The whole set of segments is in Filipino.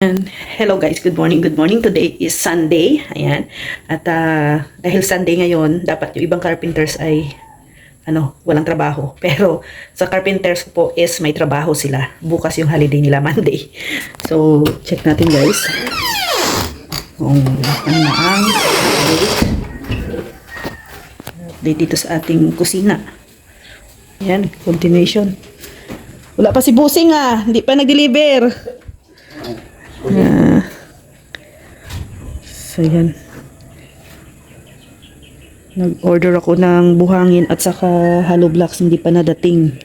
And hello guys, good morning, good morning. Today is Sunday, ayan. At dahil Sunday ngayon, dapat yung ibang carpenters ay walang trabaho. Pero sa carpenters po is may trabaho sila. Bukas yung holiday nila, Monday. So, check natin guys. Kung ano na ang update dito sa ating kusina. Ayan, continuation. Wala pa si Busing hindi pa nag-deliver. So yan, nag-order ako ng buhangin at saka hollow blocks, hindi pa nadating.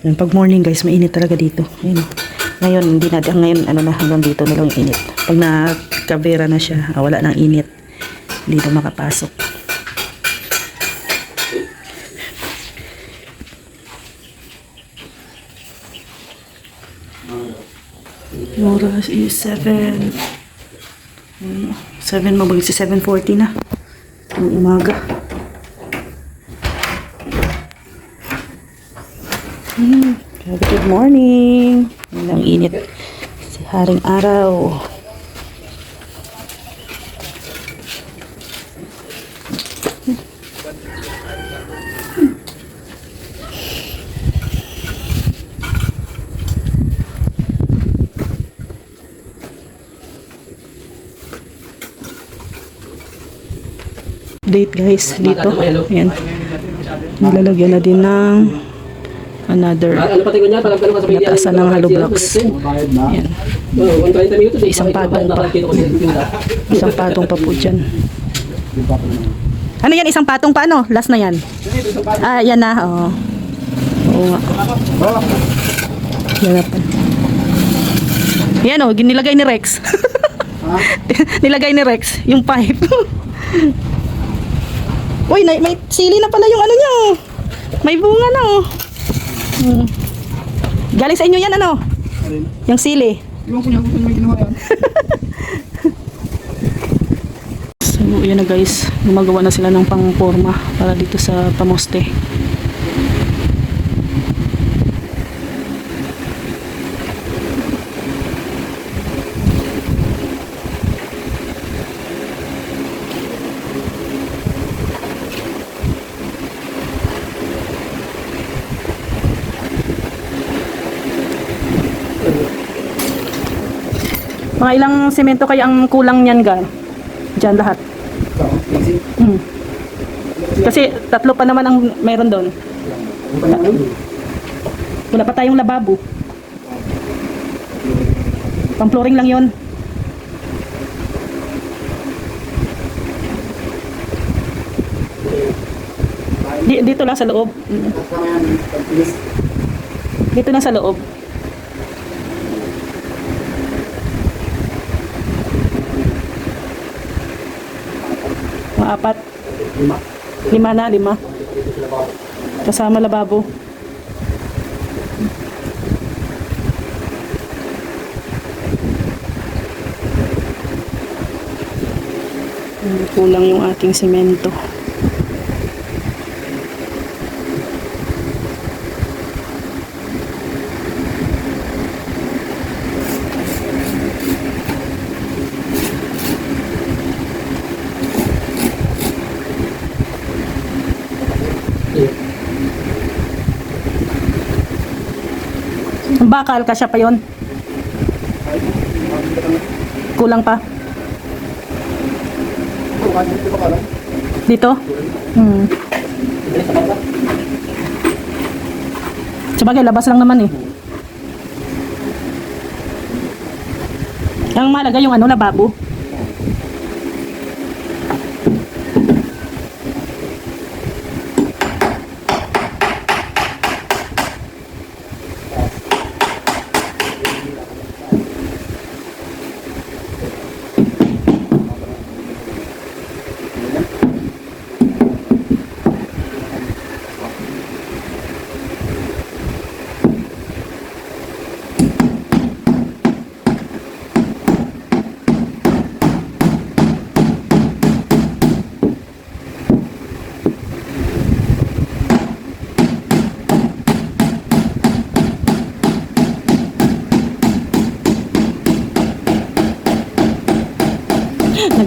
Yan, pag morning guys, mainit talaga dito. Ayun. Ngayon hindi na, ngayon hanggang dito na lang yung init. Pag nakabera na siya, wala nang init, hindi na makapasok. Oras is 7 mabalik si 7:40 na ng umaga. Good morning. Ang init si haring araw. Date guys dito. Ayan. Nilalagyan na din ng another natasan ng hollow blocks. Ayan. Isang patong pa. Isang patong pa po dyan. Ano yan? Isang patong pa ano? Last na yan. Yan na. Oo. Oo nga. Yan na pa. Yan o. Nilagay ni Rex. Nilagay ni Rex. Yung pipe. Uy, may sili na pala yung ano niya. May bunga na Galing sa inyo yan Yung sili. Iwan ko niya kung may ginawa yan. So, yan na guys. Gumagawa na sila ng pang-forma para dito sa pamoste. Mga ilang semento kaya ang kulang niyan Diyan lahat. Kasi 3 pa naman ang meron doon. Wala pa tayong lababo. Pang-flooring lang yon. Dito lang sa loob. Dito lang sa loob. Apat. 5 na, 5. Kasama lababo. Kulang yung ating semento. Bakal kasya pa yon. Kulang pa. Dito? Sabagay, labas lang naman Ang malaga yung lababo.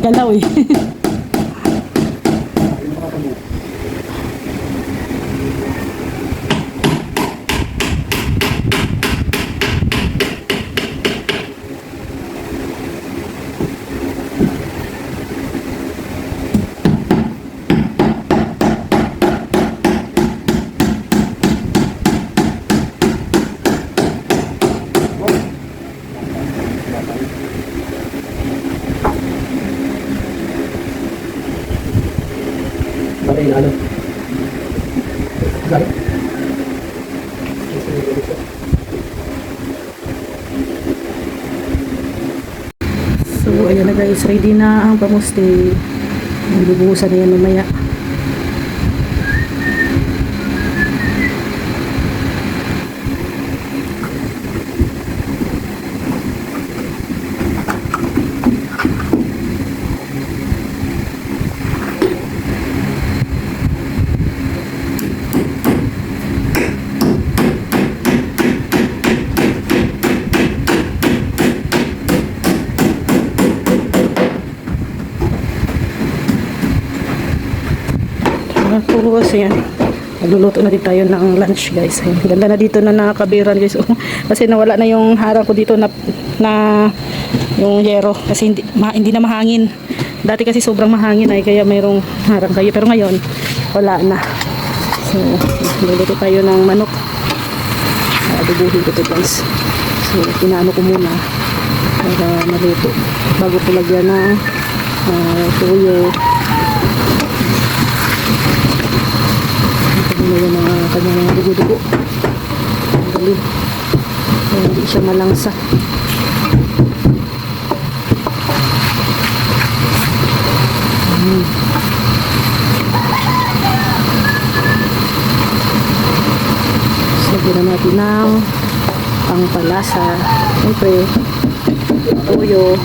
Nagalaw eh. Patay na ano? Gari? So, ayan na guys. Ready na ang pamuste. Bubuhusan na yan mamaya. Ako kasi yan. Magluluto na din tayo ng lunch guys. Ayun, ganda na dito na nakabiran guys. Kasi nawala na yung harang ko dito na yung yero. Kasi hindi na mahangin. Dati kasi sobrang mahangin ay kaya mayroong harang kayo. Pero ngayon wala na. So magluluto tayo ng manok. Adubuhin ko to guys. So pinaano ko muna para maluto. Bago ko lagyan ng tuyo. Ito na yung mga kanyang mga dugo-dugo. Galing. Kaya hindi siya malangsa. Lagyan na natin ng pangpalasa. Siyempre, toyo.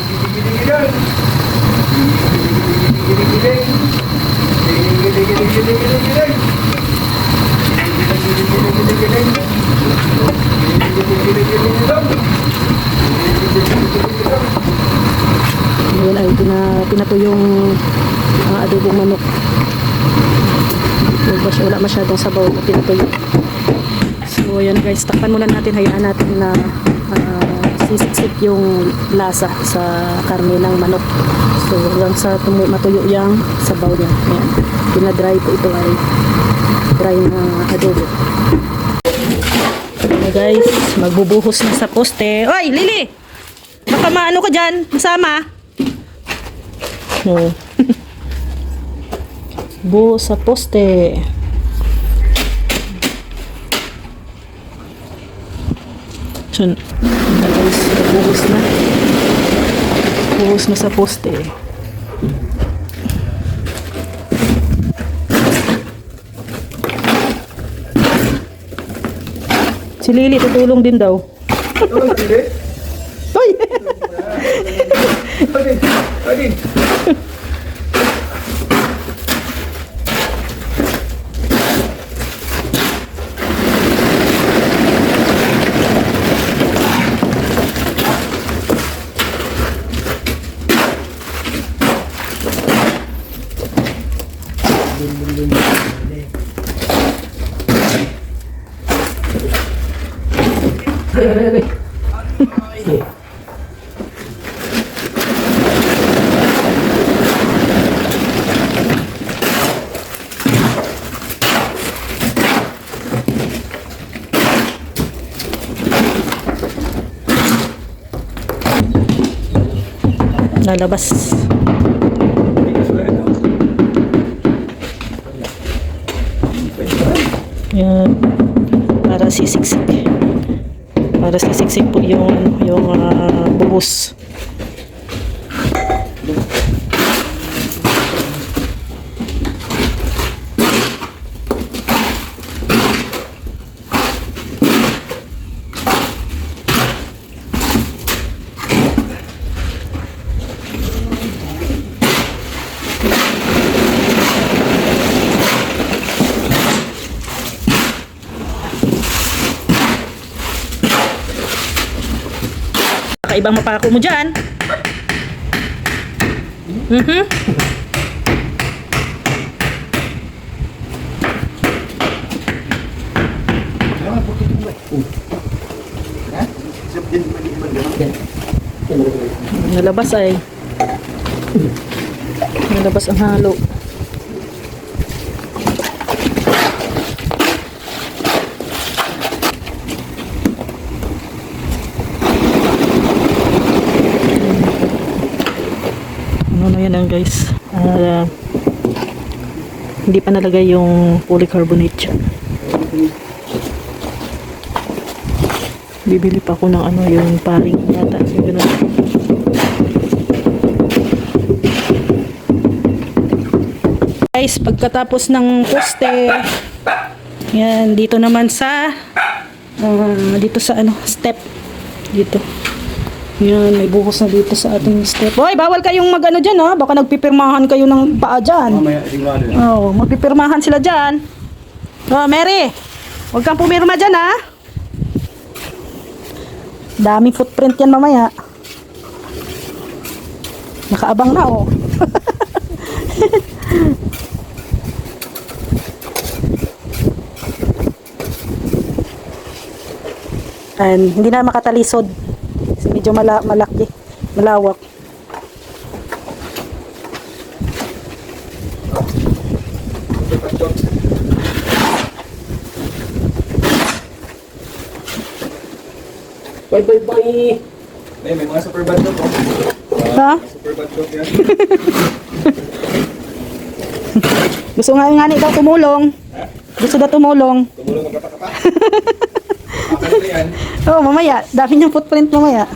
Ngayon ay pinatuyo yung adobong manok. Wala masyadong sabaw na pinatuyo. So ayan guys, takpan muna natin, hayaan natin na sisiksik yung lasa sa karne ng manok. So hanggang sa matuyo yung sabaw niya. Ayan, pinadry po ito ay dry na adobo. Ayan guys, magbubuhos na sa poste. Oy, Lily! Baka maano ka dyan, masama. No. Buhos sa poste. So, guys, buhos na. Buhos na sa poste. Si Lily tutulong din daw. Hoy! Adin! Lalabas. Yan. Para sisiksik. Para sisiksik po yung buhos. Kakaibang mapako mo dyan. Mhm. Nalabas ay. Nalabas ang halo. Ano na yan guys? Hindi pa nalagay yung polycarbonate dyan. Bibili pa ako ng ano, yung paring yata. Yung ganun. Guys, pagkatapos ng poste, yan, dito naman sa dito sa ano, step. Dito. Yan, may buhos na dito sa ating step. Hoy, bawal kayong mag-ano dyan, ha? Baka nagpipirmahan kayo ng paa dyan. Mamaya, sigurado yan. Oo, magpipirmahan sila dyan. Oh, Mary, huwag kang pumirma dyan, ha? Daming footprint yan mamaya. Nakaabang na, oh. And hindi na makatalisod. Kasi medyo malaki, malawak. Bye, bye, bye. May mga super bad joke. Ha? Super bad joke yan. Gusto nga ni daw tumulong. Gusto daw tumulong. Tumulong magkapakapa. Akan na yan. Oh, mamaya. Dami niyang footprint mamaya.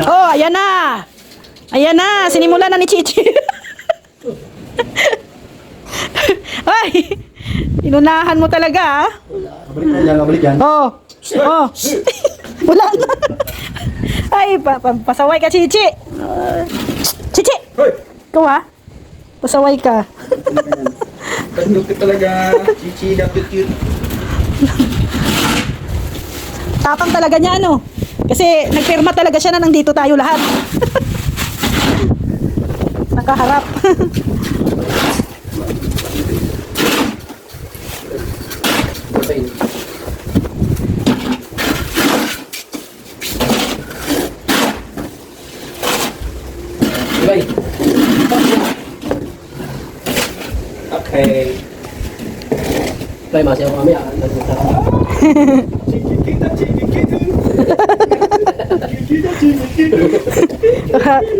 Oh, ayan na. Ayan na. Sinimula na ni Chichi. Ay, inunahan mo talaga, ah. Kabalik na yan, kabalik yan. Oh. Oh. Wala na. Ay, pasaway ka, Chichi. Chichi. Hoy! Ikaw, ah. Pasaway ka. Kanukit talaga. Chichi, dapat cute. Tapang talaga niya, ano. Kasi nagpirma talaga siya na nandito tayo lahat. Nakaharap. Bye. Okay. Play masih ako kami Chikikita, chikikita. Chikikita, chikikita.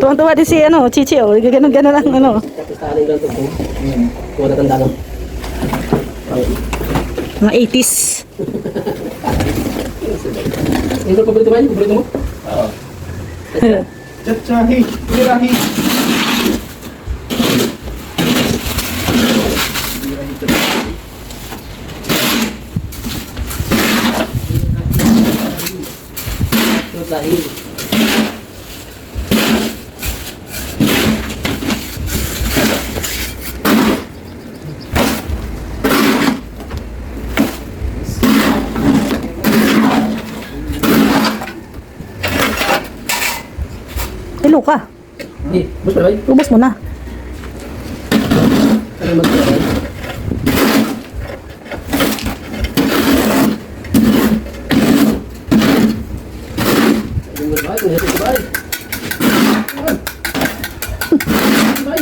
Tuwan-tuwa din si ano, Chichi, oh. Ganun-ganun lang, ano. Tapos tahanin lang ito po. Kung natanda lang. Mga 80s. Ito paborito ba yun? Paborito mo? Oo. Chachahi, birahi. Ito dahil. Hello ka. Bus pa ba yun? Ubus mo na. Ano mag-try?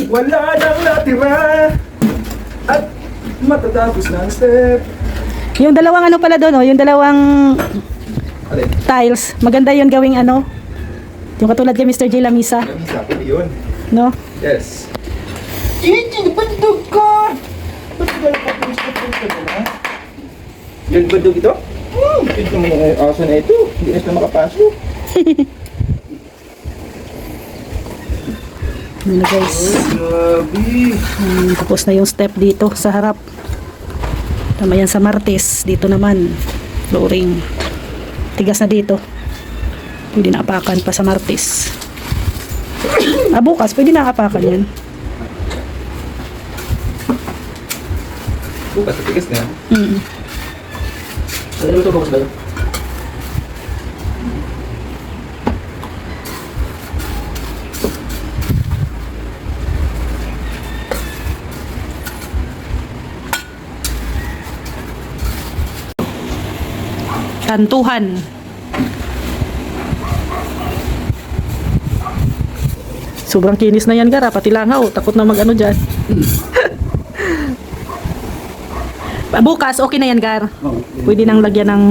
Wala nang natira at matatapos ng step. Yung dalawang ano pala doon, oh, yung dalawang Alin? tiles. Maganda yun gawing ano. Yung katulad kay Mr. J. Lamisa, Lamisa, pwede yun. no? Yes. Chichi, bandog ka! Ba't ka nakapagpapagpapag ka na? Yung bandog ito? Ito naman ang aso na ito. Hindi na sila makapasok. Ano na guys. Grabe. Tapos na yung step dito sa harap. Tama yan sa martes. Dito naman, flooring. Tigas na dito. Pwede na apakan pa sa martes. Bukas, pwede na apakan yan. Bukas, tigas na. Mm. Ano ito bukas ba yun? Kantuhan. Sobrang kinis na yan, Gar. Pati langaw. Takot na mag-ano dyan. Bukas, okay na yan, Gar. Pwede nang lagyan ng...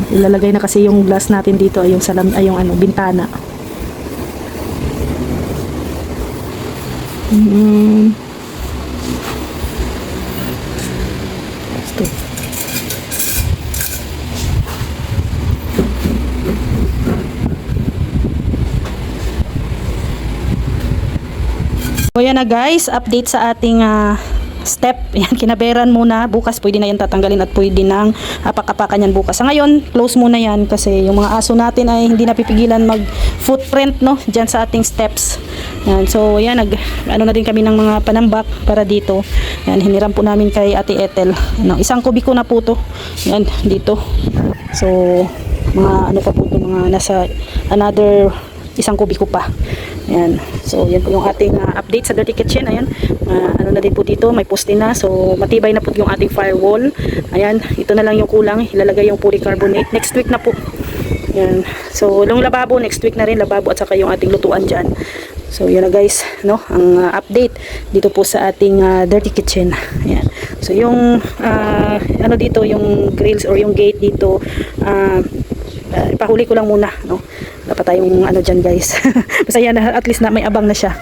Ilalagay na kasi yung glass natin dito ay yung salam ay yung ano bintana. Ito. So yan na guys, update sa ating step. Yan, kinaberan muna. Bukas pwede na yan tatanggalin at pwede nang apak-apakan yan bukas. Sa ngayon, close muna yan kasi yung mga aso natin ay hindi napipigilan mag footprint no dyan sa ating steps. Yan, so yan, ano na din kami ng mga panambak para dito. Yan, hiniram po namin kay Ate Ethel. Ano, isang kubiko na po to. Yan, dito. So, mga ano pa po to, mga nasa another isang kubiko pa. Ayan. So, yan po yung ating update sa Dirty Kitchen. Ayan. Ano na din po dito, may poste na. So, matibay na po yung ating firewall. Ayan. Ito na lang yung kulang. Ilalagay yung polycarbonate. Next week na po. Ayan. So, yung lababo, next week na rin. Lababo at saka yung ating lutuan dyan. So, yan na guys. No? Ang update dito po sa ating Dirty Kitchen. Ayan. So, yung ano dito, yung grills or yung gate dito, ipahuli ko lang muna, no? Dapat tayong ano dyan guys. Basta yan, at least na may abang na siya.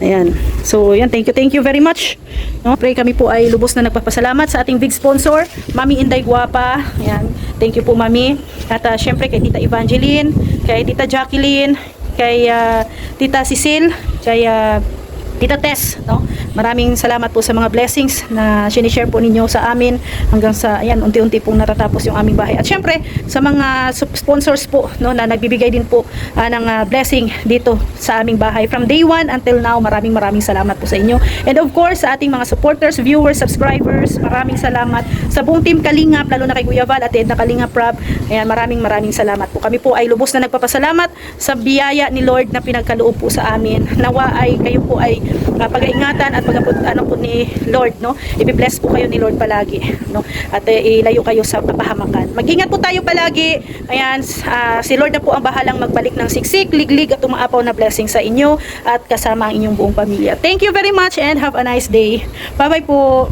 Ayan. So yan, thank you very much, no? Pray kami po ay lubos na nagpapasalamat sa ating big sponsor, Mami Inday Guapa. Ayan. Thank you po Mami. At syempre kay Tita Evangeline, kay Tita Jacqueline, kay Tita Cecil, kay Tita Tess, no? Maraming salamat po sa mga blessings na sinishare po ninyo sa amin hanggang sa ayan, unti-unti pong natatapos yung aming bahay. At syempre, sa mga sponsors po, no, na nagbibigay din po ng blessing dito sa aming bahay from day 1 until now. Maraming salamat po sa inyo. And of course, sa ating mga supporters, viewers, subscribers, maraming salamat sa buong team Kalingap, lalo na kay Kuya Val at Edna Kalingap Prab. Ayan, maraming salamat po. Kami po ay lubos na nagpapasalamat sa biyaya ni Lord na pinagkaloob po sa amin. Nawa ay kayo po ay pag-iingatan at ano po ni Lord, no? I-bless po kayo ni Lord palagi, no? At ilayo kayo sa kapahamakan. Mag-ingat po tayo palagi. Ayan, si Lord na po ang bahalang magbalik ng siksik, liglig at umaapaw na blessing sa inyo at kasama ang inyong buong pamilya. Thank you very much and have a nice day. Bye-bye po.